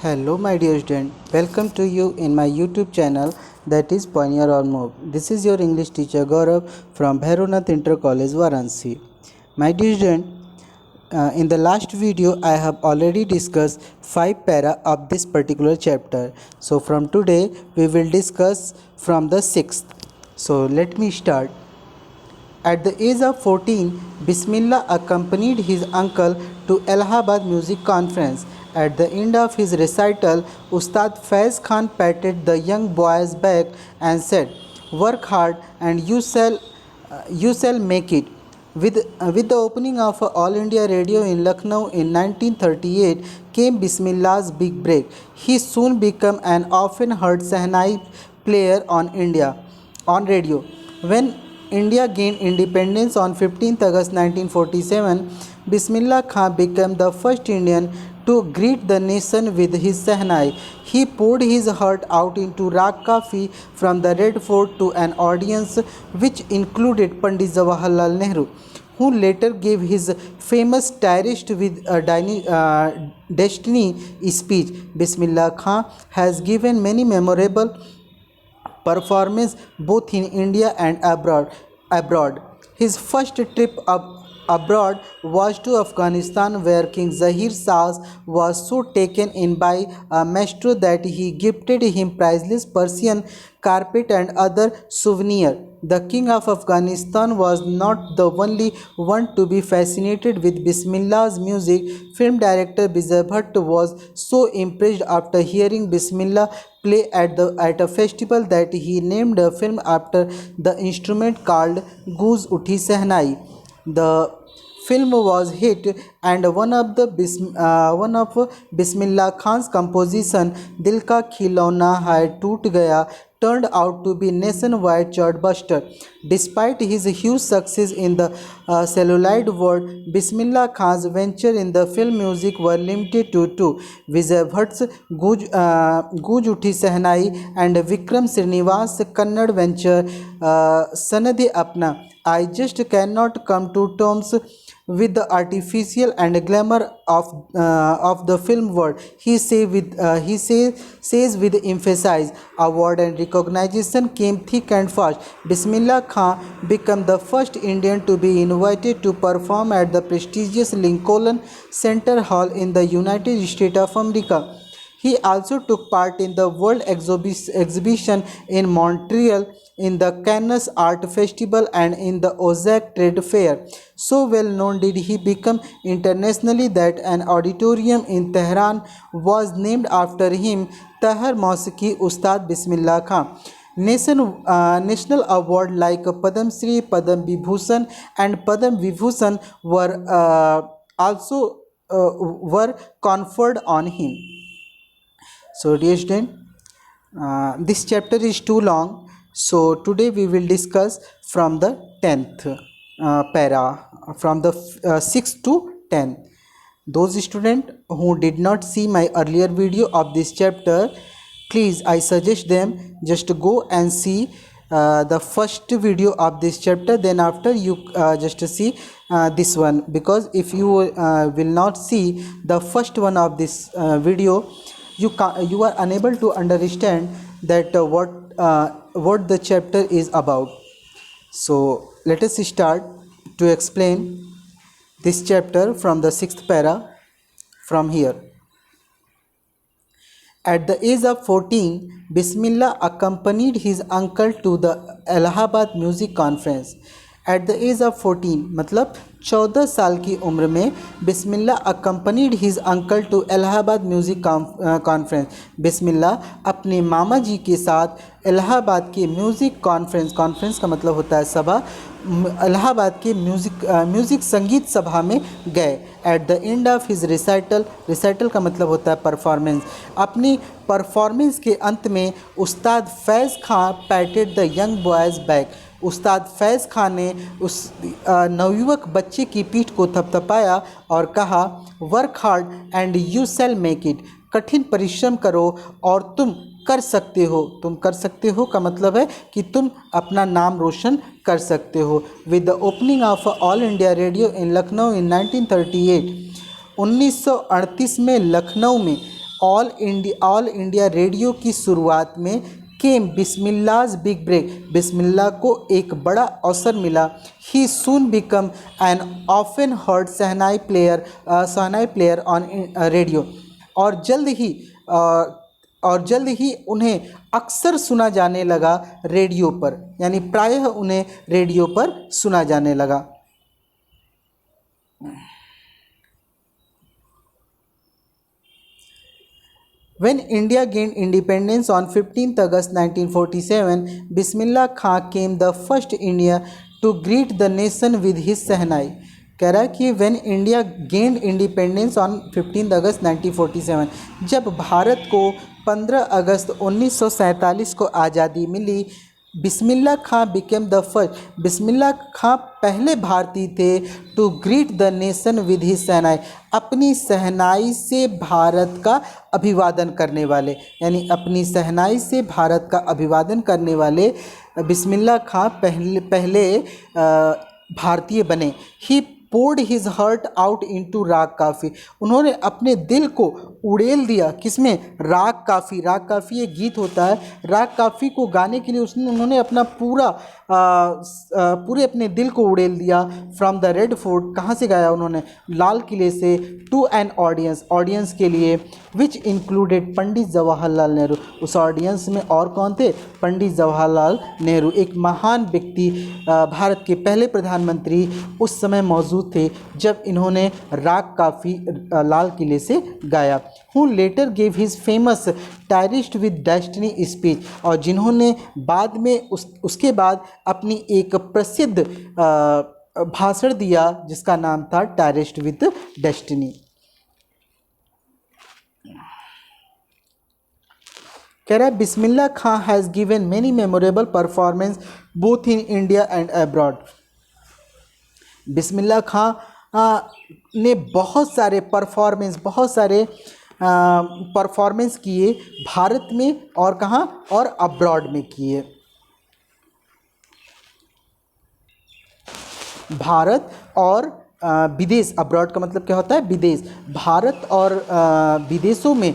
Hello my dear student, welcome to you in my YouTube channel that is Pioneer or Move. This is your English teacher Gaurav from Bhaironath Inter College Varanasi. My dear student, in the last video I have already discussed 5 para of this particular chapter. So from today we will discuss from the 6th. So let me start. At the age of 14, Bismillah accompanied his uncle to Allahabad Music Conference. At the end of his recital, Ustad Faiz Khan patted the young boy's back and said, "Work hard and you shall make it." With the opening of All India Radio in Lucknow in 1938 came Bismillah's big break. He soon became an often heard Sahnai player on radio. When India gained independence on 15th August 1947, Bismillah Khan became the first Indian to greet the nation with his Sahnai. He poured his heart out into Rag Kafi from the Red Fort to an audience which included Pandit Jawaharlal Nehru, who later gave his famous Tirist with Destiny speech. Bismillah Khan has given many memorable performance both in India and abroad. His first trip abroad was to Afghanistan, where King Zahir Shah was so taken in by a maestro that he gifted him priceless Persian carpet and other souvenirs. The King of Afghanistan was not the only one to be fascinated with Bismillah's music. Film director Bijay Bhatt was so impressed after hearing Bismillah play at a festival that he named a film after the instrument called Gooj Uthi Sehnai. The film was hit, and one of Bismillah Khan's composition Dil Ka Khilona Hai Toot Gaya turned out to be nationwide chartbuster. Despite his huge success in the celluloid world, Bismillah Khan's venture in the film music were limited to two: Vijay Bhatt's Gooj Uthi Sehnai and Vikram Srinivas' Kannada venture Sanadhi Apna. I just cannot come to terms with the artificial and glamour of the film world, he says with emphasis. Award and recognition came thick and fast. Bismillah Khan became the first Indian to be invited to perform at the prestigious Lincoln Center Hall in the United States of America. He also took part in the World Exhibition in Montreal, in the Cannes Art Festival, and in the Osaka Trade Fair. So well known did he become internationally that an auditorium in Tehran was named after him, Tahar Mausiki Ustad Bismillah Khan. National award like Padam Shri, Padam Vibhushan and Padam Vibhushan were conferred on him. So dear student, this chapter is too long, so today we will discuss from the 10th para, from the 6th to 10th. Those students who did not see my earlier video of this chapter, please I suggest them just go and see the first video of this chapter, then after you just see this one, because if you will not see the first one of this video, you are unable to understand that what the chapter is about. So let us start to explain this chapter from the 6th para from here. At the age of 14, Bismillah accompanied his uncle to the Allahabad Music Conference. At the age of 14 मतलब 14 साल की उम्र में बिस्मिल्लाह accompanied his uncle to Allahabad Music Conference. बिस्मिल्लाह अपने मामा जी के साथ इलाहाबाद के music conference का मतलब होता है सभा, इलाहाबाद के म्यूज़िक संगीत सभा में गए. At the end of his recital का मतलब होता है परफॉर्मेंस. अपनी परफॉर्मेंस के अंत में Ustad Faiz Khan patted the young boys back. Ustad Faiz Khan ने उस नवयुवक बच्चे की पीठ को थपथपाया और कहा, work hard and you shall make it. कठिन परिश्रम करो और तुम कर सकते हो. तुम कर सकते हो का मतलब है कि तुम अपना नाम रोशन कर सकते हो. With the opening of all India radio in Lucknow in 1938, 1938 में लखनऊ में ऑल इंडिया रेडियो की शुरुआत में केम बिस्मिल्लाज बिग ब्रेक, बिस्मिल्लाह को एक बड़ा अवसर मिला। He soon become an often heard shehnai player on radio, और जल्द ही उन्हें अक्सर सुना जाने लगा रेडियो पर, यानी प्रायः उन्हें रेडियो पर सुना जाने लगा। When India gained independence on 15th August 1947, Bismillah Khan came the first India to greet the nation with his Sehnai. कह रहा है कि when India gained independence on 15th August 1947, जब भारत को 15 अगस्त 1947 को आज़ादी मिली, Bismillah Khan became the first, Bismillah Khan पहले भारतीय थे to greet the nation with his shehnai, अपनी शहनाई से भारत का अभिवादन करने वाले, यानी अपनी शहनाई से भारत का अभिवादन करने वाले बिस्मिल्लाह खां पहले भारतीय बने। He poured his heart out into raag Kafi, उन्होंने अपने दिल को उड़ेल दिया किसमें, राग काफ़ी। राग काफ़ी एक गीत होता है, राग काफ़ी को गाने के लिए उन्होंने अपना पूरे अपने दिल को उड़ेल दिया। फ्रॉम द रेड फोर्ट, कहाँ से गाया उन्होंने, लाल किले से, टू एन ऑडियंस के लिए, विच इंक्लूडेड पंडित जवाहरलाल नेहरू, उस ऑडियंस में और कौन थे, पंडित जवाहरलाल नेहरू, एक महान व्यक्ति, भारत के पहले प्रधानमंत्री उस समय मौजूद थे जब इन्होंने राग काफ़ी लाल किले से गाया। Who later gave his famous tryst with destiny speech, और जिन्होंने बाद में उसके बाद अपनी एक प्रसिद्ध भाषण दिया जिसका नाम था टायरिस्ट विद डेस्टिनी। कह रहा है Bismillah Khan has given many memorable performance both in India and abroad, Bismillah Khan ने बहुत सारे परफॉर्मेंस किए भारत में और कहाँ, और अब्रॉड में किए। भारत और विदेश, अब्रॉड का मतलब क्या होता है, विदेश, भारत और विदेशों में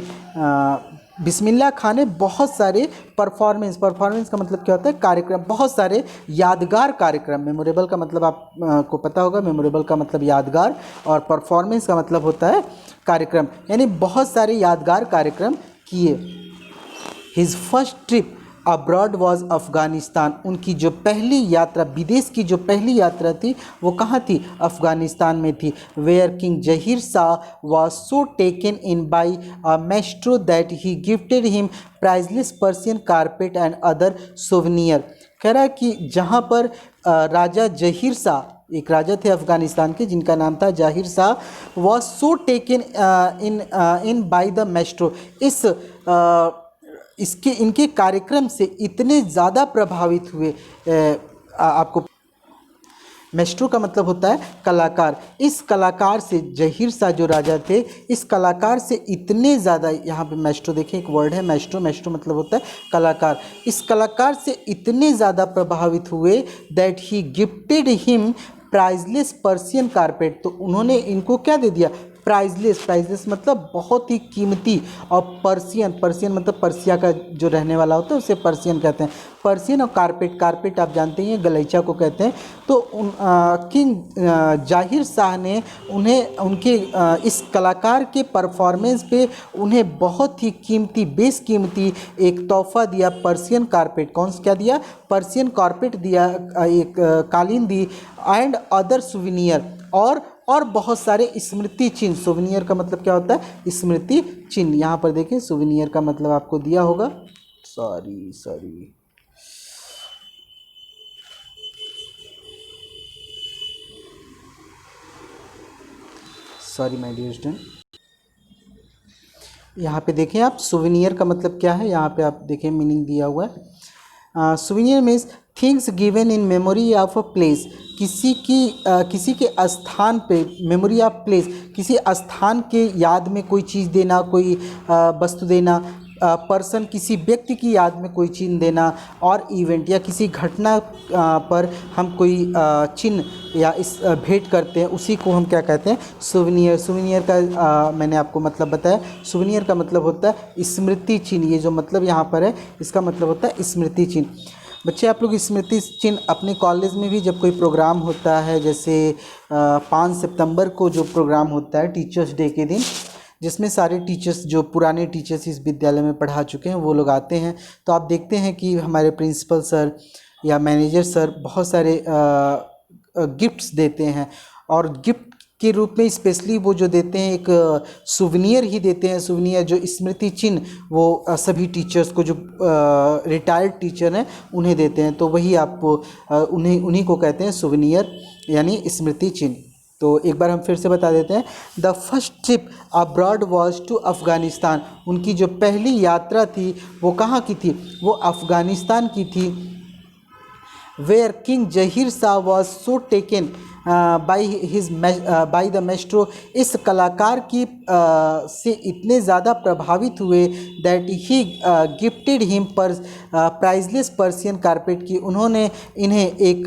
बिस्मिल्लाह खां ने बहुत सारे परफॉर्मेंस का मतलब क्या होता है, कार्यक्रम, बहुत सारे यादगार कार्यक्रम। मेमोरेबल का मतलब आपको पता होगा, मेमोरेबल का मतलब यादगार, और परफॉर्मेंस का मतलब होता है कार्यक्रम, यानी बहुत सारे यादगार कार्यक्रम किए। His first trip abroad was Afghanistan, उनकी जो पहली यात्रा, विदेश की जो पहली यात्रा थी वो कहाँ थी, अफ़गानिस्तान में थी। Where king Zahir Shah was so taken in by a maestro that he gifted him priceless Persian carpet and other souvenir. कह रहा है कि जहाँ पर राजा जहीर शाह, एक राजा थे अफ़गानिस्तान के जिनका नाम था जाहिर Shah, was so taken in by the maestro, इनके कार्यक्रम से इतने ज़्यादा प्रभावित हुए। आपको मेस्ट्रो का मतलब होता है कलाकार, इस कलाकार से, जहीर शाह जो राजा थे, इस कलाकार से इतने ज़्यादा, यहाँ पे मेस्ट्रो देखें एक वर्ड है मेस्ट्रो मतलब होता है कलाकार, इस कलाकार से इतने ज़्यादा प्रभावित हुए that he gifted him priceless Persian carpet, तो उन्होंने इनको क्या दे दिया, प्राइजलेस मतलब बहुत ही कीमती, और पर्सियन मतलब पर्सिया का जो रहने वाला होता है उसे पर्सियन कहते हैं। पर्सियन और कारपेट आप जानते हैं गलीचा को कहते हैं। तो किंग जाहिर शाह ने उन्हें उनके इस कलाकार के परफॉर्मेंस पे उन्हें बहुत ही कीमती, बेशकीमती एक तोहफा दिया, पर्सियन कारपेट। कौन सा क्या दिया, पर्सियन कारपेट दिया, एक कालीन दी, एंड अदर सुविनियर, और बहुत सारे स्मृति चिन्ह। सुविनियर का मतलब क्या होता है, स्मृति चिन्ह। यहाँ पर देखें सुविनियर का मतलब आपको दिया होगा, सॉरी माय डियर स्टूडेंट, यहाँ पे देखें आप, सुविनियर का मतलब क्या है, यहाँ पे आप देखें मीनिंग दिया हुआ है। Souvenir means things given in memory of a place, किसी के स्थान पे, मेमोरी ऑफ प्लेस, किसी स्थान के याद में कोई चीज़ देना, कोई वस्तु देना, पर्सन, किसी व्यक्ति की याद में कोई चिन्ह देना, और इवेंट या किसी घटना पर हम कोई चिन्ह या इस भेंट करते हैं, उसी को हम क्या कहते हैं, सुवेनियर। सुवेनियर का मैंने आपको मतलब बताया। सुवेनियर का मतलब होता है स्मृति चिन्ह। ये जो मतलब यहाँ पर है, इसका मतलब होता है स्मृति चिन्ह। बच्चे, आप लोग स्मृति चिन्ह अपने कॉलेज में भी जब कोई प्रोग्राम होता है, जैसे 5 सितंबर को जो प्रोग्राम होता है टीचर्स डे के दिन, जिसमें सारे टीचर्स, जो पुराने टीचर्स इस विद्यालय में पढ़ा चुके हैं, वो लोग आते हैं, तो आप देखते हैं कि हमारे प्रिंसिपल सर या मैनेजर सर बहुत सारे गिफ्ट्स देते हैं। और गिफ्ट के रूप में स्पेशली वो जो देते हैं, एक सुवेनियर ही देते हैं। सुवेनियर जो स्मृति चिन्ह, वो सभी टीचर्स को, जो रिटायर्ड टीचर हैं, उन्हें देते हैं। तो वही आप उन्हीं को कहते हैं सुवेनियर, यानी स्मृति चिन्ह। तो एक बार हम फिर से बता देते हैं। The first trip abroad was to Afghanistan. उनकी जो पहली यात्रा थी वो कहाँ की थी? वो अफ़गानिस्तान की थी। Where king Zahir Shah was so taken by the maestro. इस कलाकार की से इतने ज़्यादा प्रभावित हुए दैट ही गिफ्टेड हिम पर प्राइजलेस पर्सियन कारपेट की। उन्होंने इन्हें एक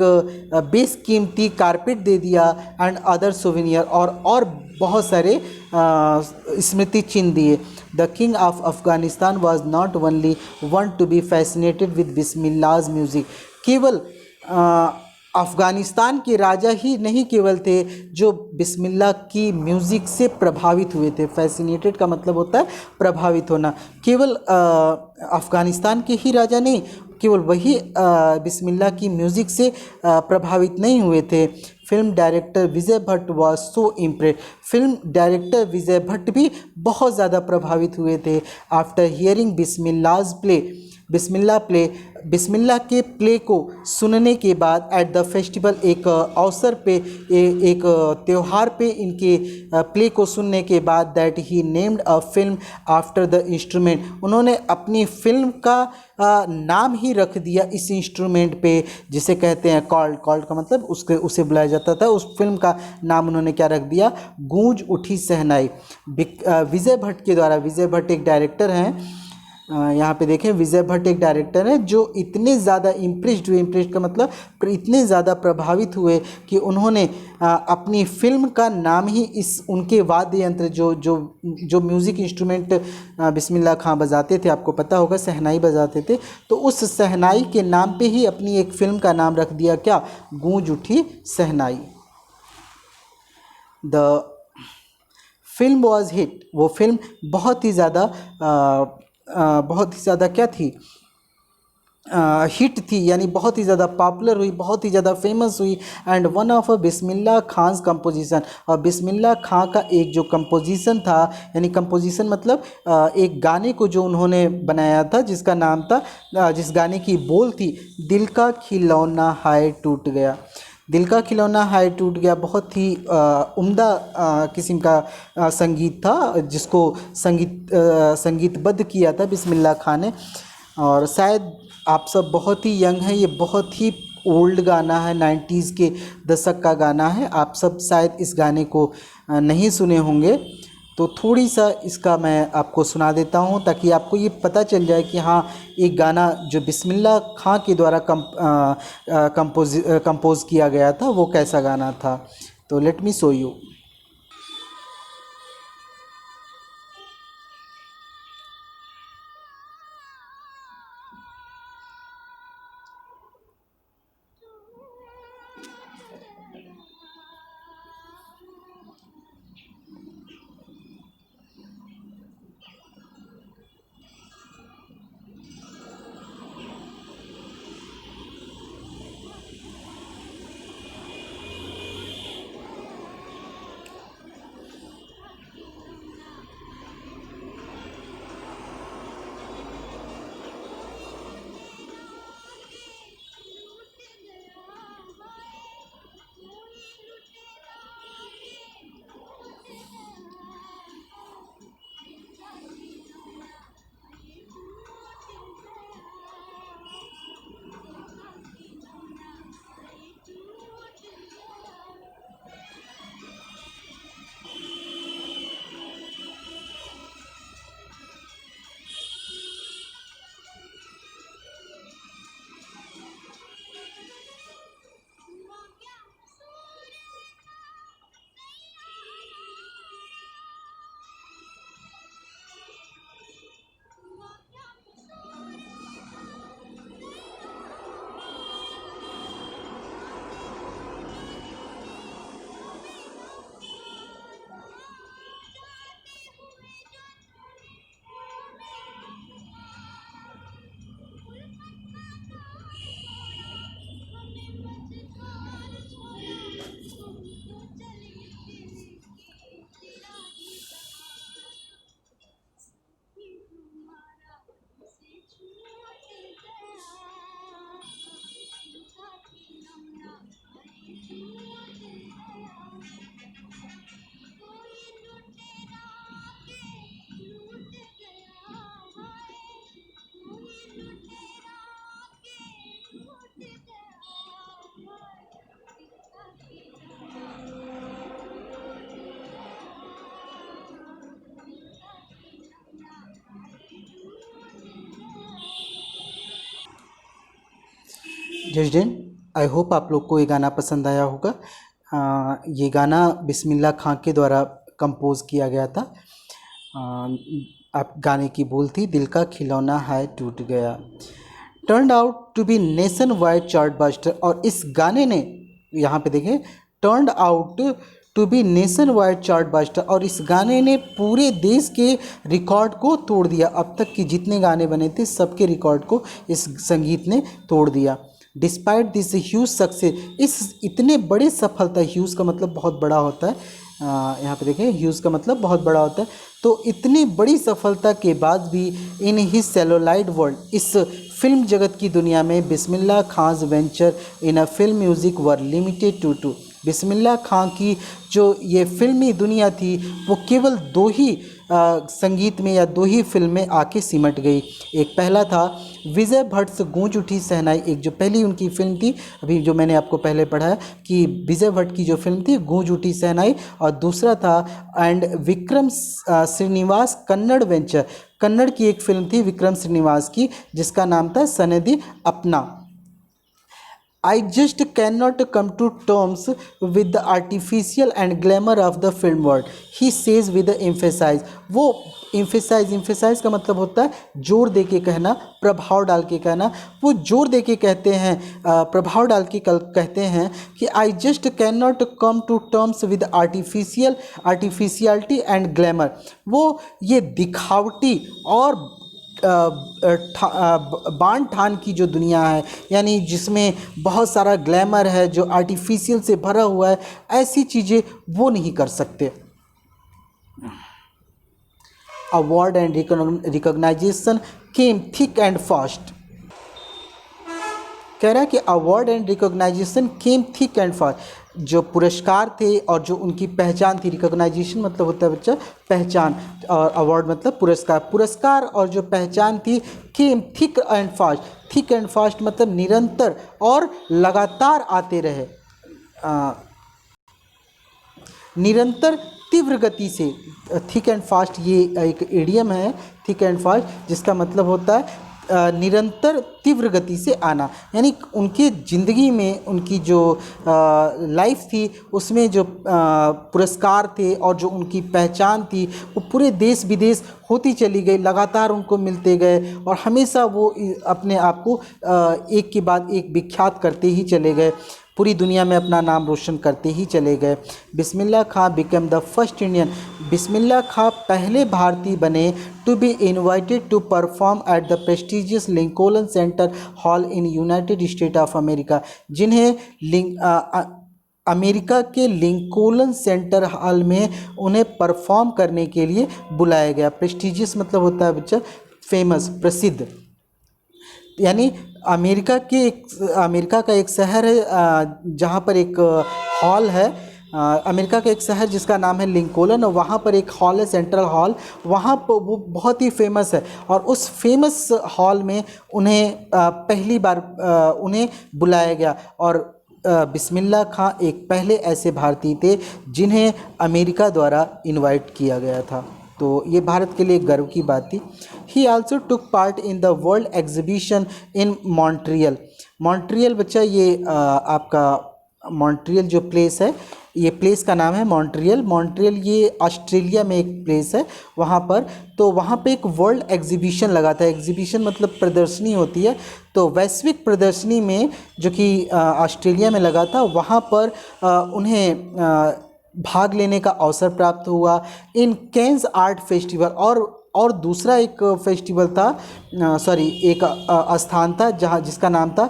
बेशकीमती कारपेट दे दिया, एंड अदर सोवेनियर, और बहुत सारे स्मृति चिन्ह दिए। The king of Afghanistan was not only one to be fascinated with Bismillah's music. केवल अफ़गानिस्तान के राजा ही नहीं केवल थे जो बिस्मिल्लाह की म्यूज़िक से प्रभावित हुए थे। फैसिनेटेड का मतलब होता है प्रभावित होना। केवल अफ़गानिस्तान के ही राजा नहीं, केवल वही बिस्मिल्लाह की म्यूज़िक से प्रभावित नहीं हुए थे। Film director Vijay Bhatt was so impress. Film director Vijay Bhatt भी बहुत ज़्यादा प्रभावित हुए थे after hearing Bismillah's play. Bismillah के प्ले को सुनने के बाद एट द फेस्टिवल, एक अवसर पे, एक त्यौहार पे इनके प्ले को सुनने के बाद, that he named a film after the instrument. उन्होंने अपनी फिल्म का नाम ही रख दिया इस इंस्ट्रूमेंट पे, जिसे कहते हैं कॉल्ड। कॉल्ड का मतलब उसे बुलाया जाता था। उस फिल्म का नाम उन्होंने क्या रख दिया? गूंज उठी शहनाई। विजय भट्ट के द्वारा। विजय भट्ट एक डायरेक्टर हैं। यहाँ पे देखें, विजय भट्ट एक डायरेक्टर है जो इतने ज़्यादा इम्प्रेस्ड का मतलब इतने ज़्यादा प्रभावित हुए कि उन्होंने अपनी फिल्म का नाम ही इस उनके वाद्य यंत्र, जो म्यूज़िक इंस्ट्रूमेंट बिस्मिल्लाह खां बजाते थे, आपको पता होगा शहनाई बजाते थे, तो उस शहनाई के नाम पे ही अपनी एक फ़िल्म का नाम रख दिया, क्या? Goonj Uthi Shehnai. The film was hit. वो फिल्म बहुत ही ज़्यादा क्या थी? हिट थी, यानी बहुत ही ज़्यादा पॉपुलर हुई, बहुत ही ज़्यादा फेमस हुई। And one of Bismillah Khan's composition. और बिस्मिल्लाह खां का एक जो कंपोजिशन था, यानी कंपोजिशन मतलब एक गाने को जो उन्होंने बनाया था, जिसका नाम था, जिस गाने की बोल थी, दिल का खिलौना हाय टूट गया। दिल का खिलौना हाय टूट गया बहुत ही उम्दा किस्म का संगीत था, जिसको संगीतबद्ध किया था बिस्मिल्लाह खां ने। और शायद आप सब बहुत ही यंग हैं, ये बहुत ही ओल्ड गाना है, 90s के दशक का गाना है। आप सब शायद इस गाने को नहीं सुने होंगे, तो थोड़ी सा इसका मैं आपको सुना देता हूँ, ताकि आपको ये पता चल जाए कि हाँ, एक गाना जो बिस्मिल्लाह खां के द्वारा कंपोज किया गया था, वो कैसा गाना था। तो लेट मी शो यू। जजडेन, आई होप आप लोग को ये गाना पसंद आया होगा। ये गाना बिस्मिल्लाह खां के द्वारा कंपोज किया गया था। आप गाने की बोल थी, दिल का खिलौना है टूट गया। Turned out to be nationwide chartbuster, और इस गाने ने, यहाँ पे देखें, turned out to be nationwide chartbuster, और इस गाने ने पूरे देश के रिकॉर्ड को तोड़ दिया। अब तक के जितने गाने बने थे सबके रिकॉर्ड को इस संगीत ने तोड़ दिया। डिस्पाइट दिस ह्यूज सक्सेस, इस इतने बड़े सफलता, ह्यूज का मतलब बहुत बड़ा होता है, यहाँ पे देखें ह्यूज का मतलब बहुत बड़ा होता है, तो इतनी बड़ी सफलता के बाद भी इन हिज सेलुलॉइड वर्ल्ड, इस फिल्म जगत की दुनिया में Bismillah Khan's venture in a film music were limited to Bismillah Khan की जो ये फिल्मी दुनिया थी वो केवल दो ही संगीत में या दो ही फिल्म में आके सिमट गई। एक पहला था विजय भट्ट से गूंज उठी शहनाई, एक जो पहली उनकी फिल्म थी, अभी जो मैंने आपको पहले पढ़ा है कि विजय भट्ट की जो फिल्म थी गूंज उठी शहनाई, और दूसरा था एंड विक्रम श्रीनिवास कन्नड़ वेंचर, कन्नड़ की एक फिल्म थी विक्रम श्रीनिवास की जिसका नाम था सनदी अपना। I just cannot come to terms with the artificial and glamour of the film world, he says with the emphasize। वो emphasize का मतलब होता है जोर दे के कहना, प्रभाव डाल के कहना। वो जोर दे के कहते हैं, प्रभाव डाल के कहते हैं कि I just cannot come to terms with artificiality and glamour। वो ये दिखावटी और बाण ठान की जो दुनिया है, यानी जिसमें बहुत सारा ग्लैमर है, जो आर्टिफिशियल से भरा हुआ है, ऐसी चीज़ें वो नहीं कर सकते। Award and recognition came thick and fast, कह रहा है कि award and recognition came thick and fast, जो पुरस्कार थे और जो उनकी पहचान थी, रिकॉग्नाइजेशन मतलब होता है बच्चा पहचान, और अवार्ड मतलब पुरस्कार, पुरस्कार और जो पहचान थी came thick and fast, thick and fast मतलब निरंतर और लगातार आते रहे, निरंतर तीव्र गति से। थिक एंड फास्ट ये एक इडियम है, थिक एंड फास्ट, जिसका मतलब होता है निरंतर तीव्र गति से आना, यानी उनकी ज़िंदगी में उनकी जो लाइफ थी उसमें जो पुरस्कार थे और जो उनकी पहचान थी वो पूरे देश विदेश होती चली गई, लगातार उनको मिलते गए और हमेशा वो अपने आप को एक के बाद एक विख्यात करते ही चले गए, पूरी दुनिया में अपना नाम रोशन करते ही चले गए। Bismillah Khan become the first Indian, Bismillah Khan पहले भारतीय बने to be invited to perform at the prestigious Lincoln Center hall in United State of America, जिन्हें अमेरिका के लिंकोलन सेंटर हॉल में उन्हें परफॉर्म करने के लिए बुलाया गया। प्रेस्टिजियस मतलब होता है बच्चा फेमस, प्रसिद्ध, यानी अमेरिका का एक शहर है जहाँ पर एक हॉल है, अमेरिका का एक शहर जिसका नाम है लिंकोलन, और वहाँ पर एक हॉल है सेंट्रल हॉल, वहाँ पर वो बहुत ही फेमस है और उस फेमस हॉल में उन्हें पहली बार उन्हें बुलाया गया। और बिस्मिल्लाह खां एक पहले ऐसे भारतीय थे जिन्हें अमेरिका द्वारा इनवाइट किया गया था, तो ये भारत के लिए गर्व की बात थी। ही also took part in the world exhibition in Montreal, Montreal बच्चा ये आपका मॉन्ट्रियल जो प्लेस है, ये प्लेस का नाम है मॉन्ट्रियल, मॉन्ट्रियल ये ऑस्ट्रेलिया में एक प्लेस है वहाँ पर, तो वहाँ पे एक वर्ल्ड एग्जीबिशन लगा था, एग्जीबिशन मतलब प्रदर्शनी होती है, तो वैश्विक प्रदर्शनी में जो कि ऑस्ट्रेलिया में लगा था, वहाँ पर उन्हें भाग लेने का अवसर प्राप्त हुआ इन कैन्स आर्ट फेस्टिवल, और दूसरा एक फेस्टिवल था, एक स्थान था जहाँ जिसका नाम था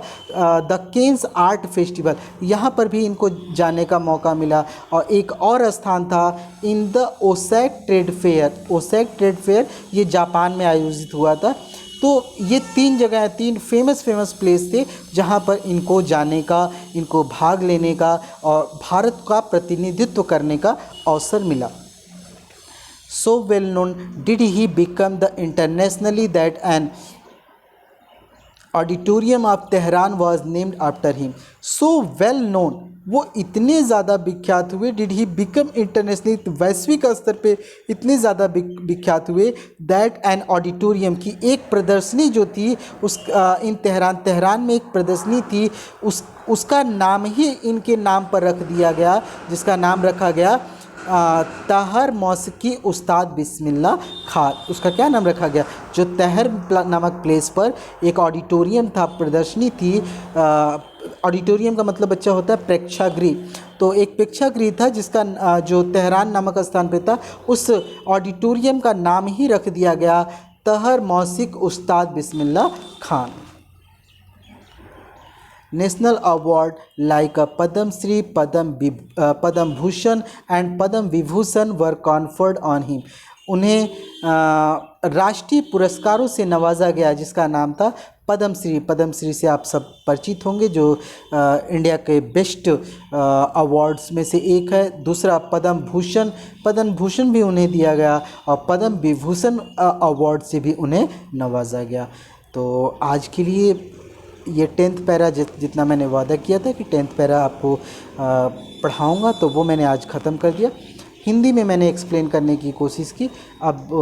द कैन्स आर्ट फेस्टिवल, यहाँ पर भी इनको जाने का मौका मिला। और एक और स्थान था in the Osaka trade fair, Osaka trade fair ये जापान में आयोजित हुआ था। तो ये तीन जगह, तीन फेमस प्लेस थे जहाँ पर इनको जाने का, इनको भाग लेने का और भारत का प्रतिनिधित्व करने का अवसर मिला। So well known did he become the internationally that an auditorium of Tehran was named after him. So well known, वो इतने ज़्यादा विख्यात हुए, डिड ही बिकम इंटरनेशनली, वैश्विक स्तर पे इतने ज़्यादा विख्यात हुए दैट एन ऑडिटोरियम की एक प्रदर्शनी जो थी उस इन तेहरान में एक प्रदर्शनी थी, उसका नाम ही इनके नाम पर रख दिया गया, जिसका नाम रखा गया तहर मौसीकी उस्ताद बिस्मिल्लाह खान। उसका क्या नाम रखा गया? जो तहर नामक प्लेस पर एक ऑडिटोरियम था, प्रदर्शनी थी। ऑडिटोरियम का मतलब बच्चा होता है प्रेक्षागृह, तो एक प्रेक्षागृह था जिसका जो तेहरान नामक स्थान पे था, उस ऑडिटोरियम का नाम ही रख दिया गया तहर मौसीक उस्ताद Bismillah Khan. National award like a Padam Shri, Padam Bhushan and Padam Vibhushan were conferred on him. उन्हें राष्ट्रीय पुरस्कारों से नवाजा गया जिसका नाम था पद्म श्री। पद्म श्री से आप सब परिचित होंगे, जो इंडिया के बेस्ट अवार्ड्स में से एक है। दूसरा पद्म भूषण भी उन्हें दिया गया और पद्म विभूषण अवार्ड से भी उन्हें नवाजा गया। तो आज के लिए ये 10th पैरा जितना मैंने वादा किया था कि 10th पैरा आपको पढ़ाऊँगा, तो वो मैंने आज ख़त्म कर दिया। हिंदी में मैंने एक्सप्लेन करने की कोशिश की। अब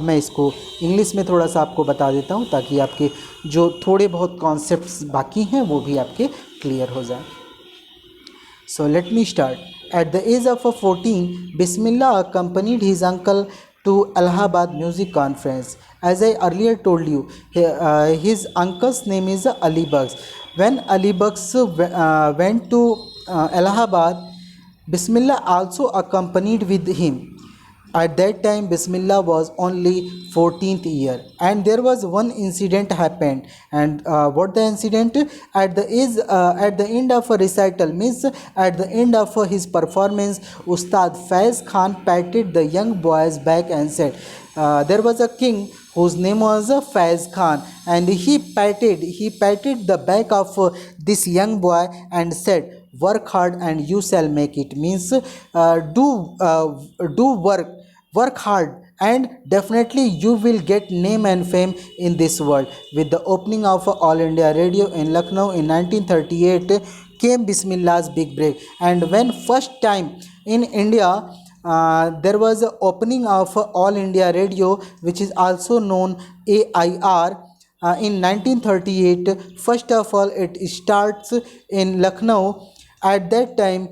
मैं इसको इंग्लिश में थोड़ा सा आपको बता देता हूँ, ताकि आपके जो थोड़े बहुत कॉन्सेप्ट्स बाकी हैं वो भी आपके क्लियर हो जाए। So let me start. At the age of 14, Bismillah accompanied his uncle to Allahabad Music Conference. As I earlier told you, his uncle's name is Ali Bugs. When Ali Bugs went to Allahabad, Bismillah also accompanied with him. At that time, Bismillah was only 14th year, and there was one incident happened. And what the incident? At the end of a recital, means at the end of his performance, Ustad Faiz Khan patted the young boy's back and said, there was a king whose name was Faiz Khan, and he patted the back of this young boy and said, work hard and you shall make it. Means do work hard and definitely you will get name and fame in this world. With the opening of All India Radio in Lucknow in 1938 came Bismillah's big break. And when first time in India there was a opening of All India Radio, which is also known AIR, in 1938. First of all, it starts in Lucknow. At that time,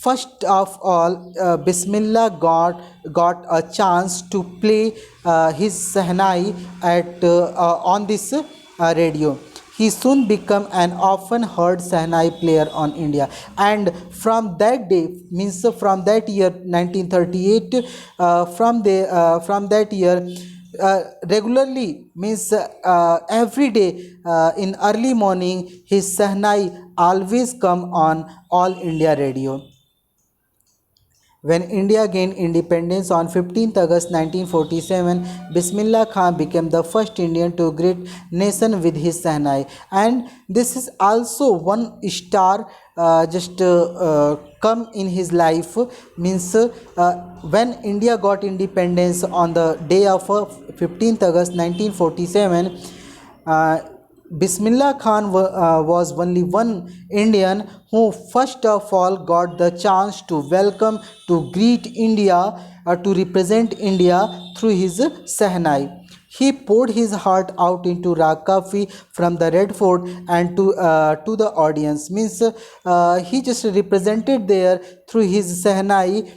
first of all, Bismillah got a chance to play his Sahnai on this radio. He soon became an often heard Sahnai player on India, and from that day, means from that year 1938, from that year, regularly, means every day in early morning, his Sahnai always come on All India Radio. When India gained independence on 15th August 1947, Bismillah Khan became the first Indian to greet nation with his Sahnai, and this is also one star come in his life. Means when India got independence on the day of 15th August 1947, Bismillah Khan was only one Indian who first of all got the chance to welcome, to greet India, to represent India through his Sahnai. He poured his heart out into Rag Kafi from the Red Fort and to the audience. Means he just represented there through his Sahnai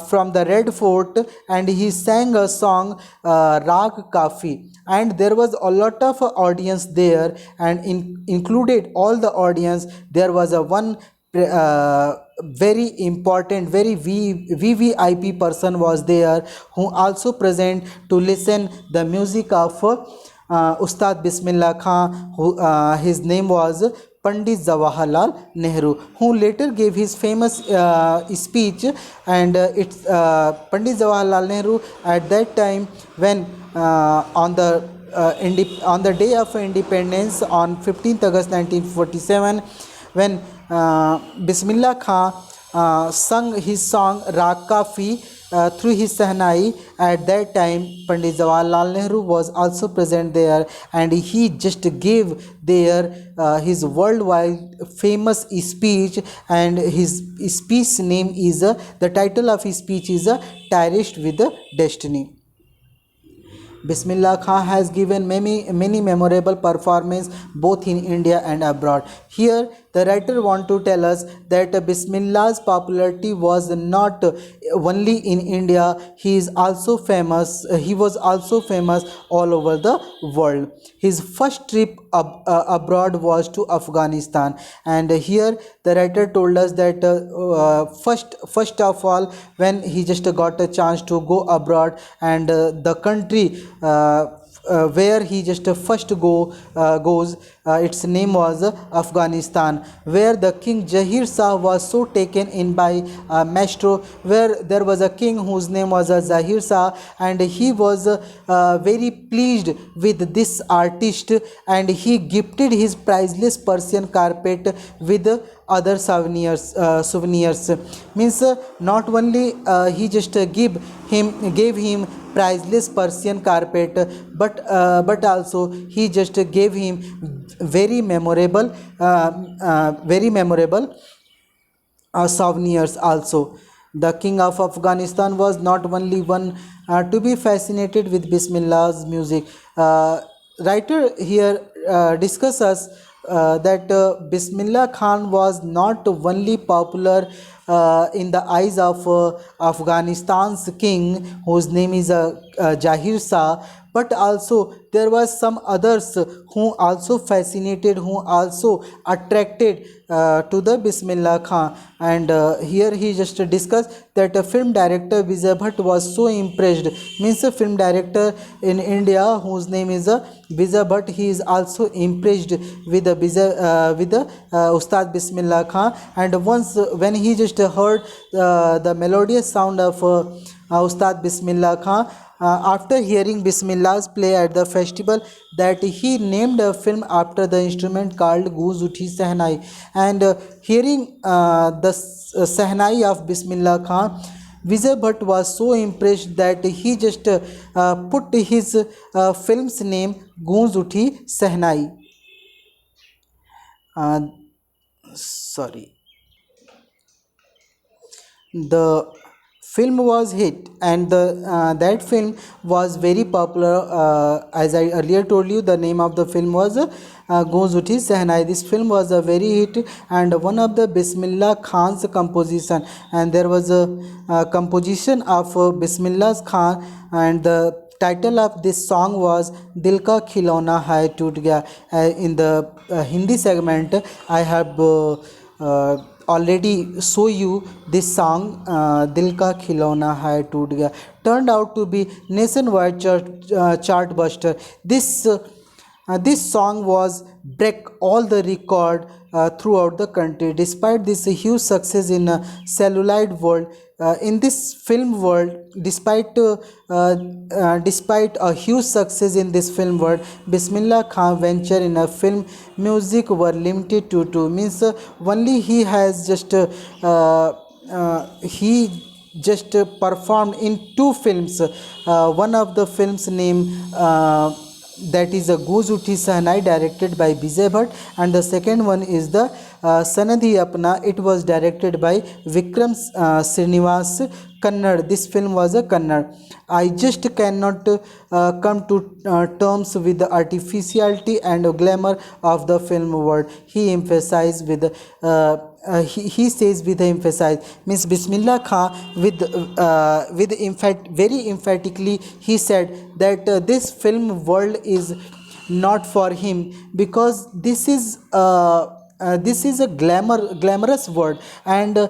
from the Red Fort, and he sang a song Rag Kafi, and there was a lot of audience there, and included all the audience there was a one very important, very VVIP person was there, who also present to listen the music of Ustad Bismillah Khan, who his name was Pandit Jawaharlal Nehru, who later gave his famous speech. And it's Pandit Jawaharlal Nehru at that time, when on the day of independence on 15th August 1947, when Bismillah Khan sung his song Rag Kafi, through his Sahnai. At that time, Pandit Jawaharlal Nehru was also present there, and he just gave there his worldwide famous speech, and his speech name is the title of his speech is Terrorist with Destiny. Bismillah Khan has given many memorable performances both in India and abroad. Here, the writer want to tell us that Bismillah's popularity was not only in India. He is also famous. He was also famous all over the world. His first trip abroad was to Afghanistan, and here the writer told us that first of all, when he just got a chance to go abroad, and the country where he just first goes, its name was Afghanistan, where the king Jahir Shah was so taken in by Maestro, where there was a king whose name was Zahir Shah, and he was very pleased with this artist, and he gifted his priceless Persian carpet with other souvenirs. Means not only he just gave him priceless Persian carpet, but also he just gave him very memorable souvenirs also. The king of Afghanistan was not only one to be fascinated with Bismillah's music. Writer here discusses that Bismillah Khan was not only popular in the eyes of Afghanistan's king, whose name is Jahir Shah, but also there was some others who also fascinated, who also attracted to the Bismillah Khan. And here he just discussed that a film director Vijay Bhatt was so impressed. Means a film director in India whose name is Vijay Bhatt, he is also impressed with the Ustad Bismillah Khan. And once when he just heard the melodious sound of Ustad Bismillah Khan, after hearing Bismillah's play at the festival, that he named a film after the instrument called Gooj Uthi Sehnai. And hearing the Sehnai of Bismillah Khan, Vijay Bhatt was so impressed that he just put his film's name Gooj Uthi Sehnai. Sorry. The film was hit, and that film was very popular. As I earlier told you, the name of the film was Gooj Uthi Sehnai. This film was a very hit and one of the Bismillah Khan's composition, and there was a composition of Bismillah Khan, and the title of this song was Dil Ka Khilona Hai Toot Gaya. In the Hindi segment, I have already show you this song, Dil Ka Khilona Hai Toot Gaya, turned out to be nationwide chart buster. This song was break all the record throughout the country. Despite this huge success in celluloid world, in this film world, despite a huge success in this film world, Bismillah Khan venture in a film music were limited to two. Means only he has just he just performed in two films. One of the films name that is a Gooj Uthi Sehnai, directed by Vijay Bhatt, and the second one is the Sanadhi Apna. It was directed by Vikram Srinivas, Kannada. This film was a Kannada. I just cannot come to terms with the artificiality and glamour of the film world. He emphasized with he says with emphasis, Miss Bismillah Khan very emphatically he said that this film world is not for him, because this is a glamorous world, and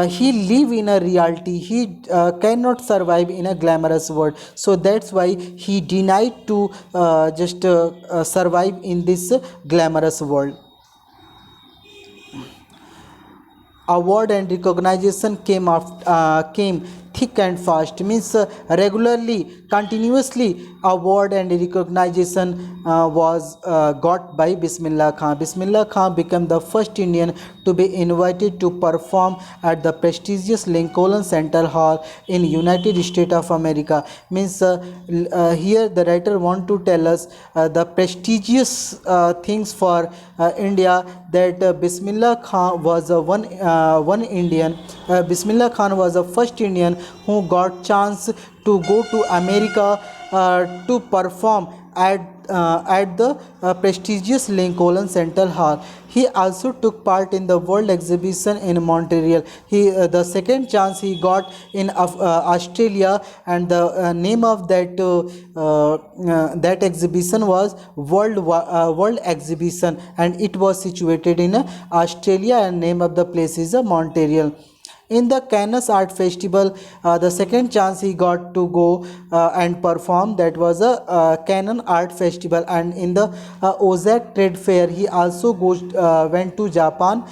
he live in a reality. He cannot survive in a glamorous world, so that's why he denied to just survive in this glamorous world. Award and recognition came thick and fast. Means regularly continuously award and recognition was got by Bismillah Khan. Bismillah Khan became the first Indian to be invited to perform at the prestigious Lincoln Center Hall in United States of America. Means here the writer want to tell us the prestigious things for India, that Bismillah Khan was one Indian. Bismillah Khan was the first Indian who got chance to go to America to perform at the prestigious Lincoln Center Hall. He also took part in the World Exhibition in Montreal. The second chance he got in Australia, and the name of that exhibition was World Exhibition, and it was situated in Australia, and name of the place is Montreal. In the Cannes Art Festival, the second chance he got to go and perform, that was a Cannes Art Festival. And in the Osaka Trade Fair, he also went to Japan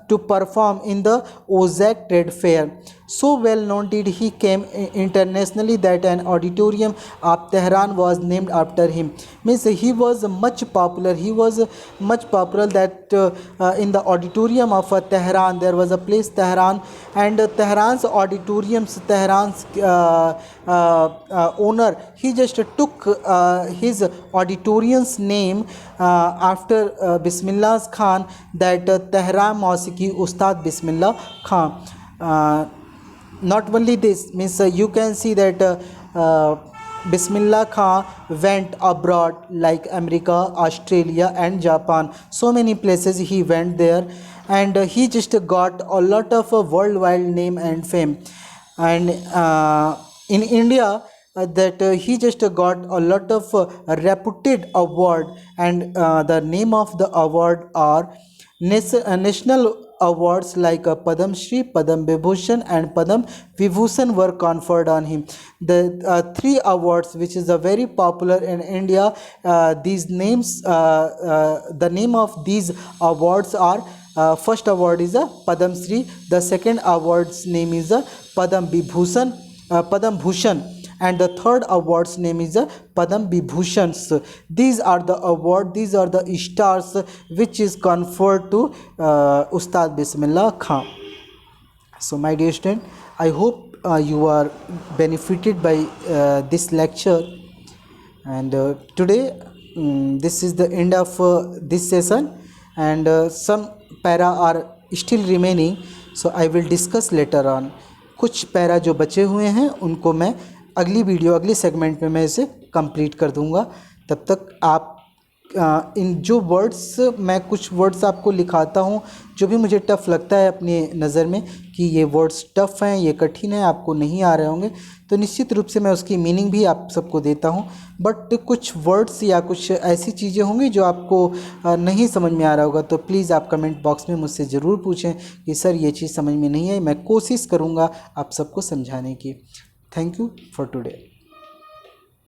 to perform in the Osaka Trade Fair. So well known did he came internationally that an auditorium of Tehran was named after him. Means he was much popular. He was much popular that in the auditorium of Tehran, there was a place Tehran, and Tehran's auditoriums, Tehran's owner, he just took his auditorium's name after Bismillah Khan, that Tehran Mausiki Ustad Bismillah Khan. Not only this, means you can see that Bismillah Khan went abroad like America, Australia and Japan. So many places he went there, and he just got a lot of worldwide name and fame. And in India, that he just got a lot of reputed award, and the name of the award are national awards like Padam Shri, Padam Vibhushan and Padam Vibhushan were conferred on him. The three awards which is very popular in India, these names, the name of these awards are, first award is a Padam Shri, the second award's name is a Padam Bhushan, and the third award's name is Padam Vibhushans. These are the award, these are the stars which is conferred to Ustad Bismillah Khan. So my dear student, I hope you are benefited by this lecture, and today this is the end of this session, and some para are still remaining, so I will discuss later on. कुछ para जो बचे हुए हैं उनको मैं अगली video, अगले segment में मैं इसे कंप्लीट कर दूंगा. तब तक आप इन जो वर्ड्स, मैं कुछ वर्ड्स आपको लिखाता हूँ जो भी मुझे टफ़ लगता है अपनी नज़र में कि ये वर्ड्स टफ़ हैं, ये कठिन है, आपको नहीं आ रहे होंगे, तो निश्चित रूप से मैं उसकी मीनिंग भी आप सबको देता हूँ. बट कुछ वर्ड्स या कुछ ऐसी चीज़ें होंगी जो आपको नहीं समझ में आ रहा होगा, तो प्लीज़ आप कमेंट बॉक्स में मुझसे ज़रूर पूछें कि सर ये चीज़ समझ में नहीं आई. मैं कोशिश करूँगा आप सबको समझाने की. Thank you for today.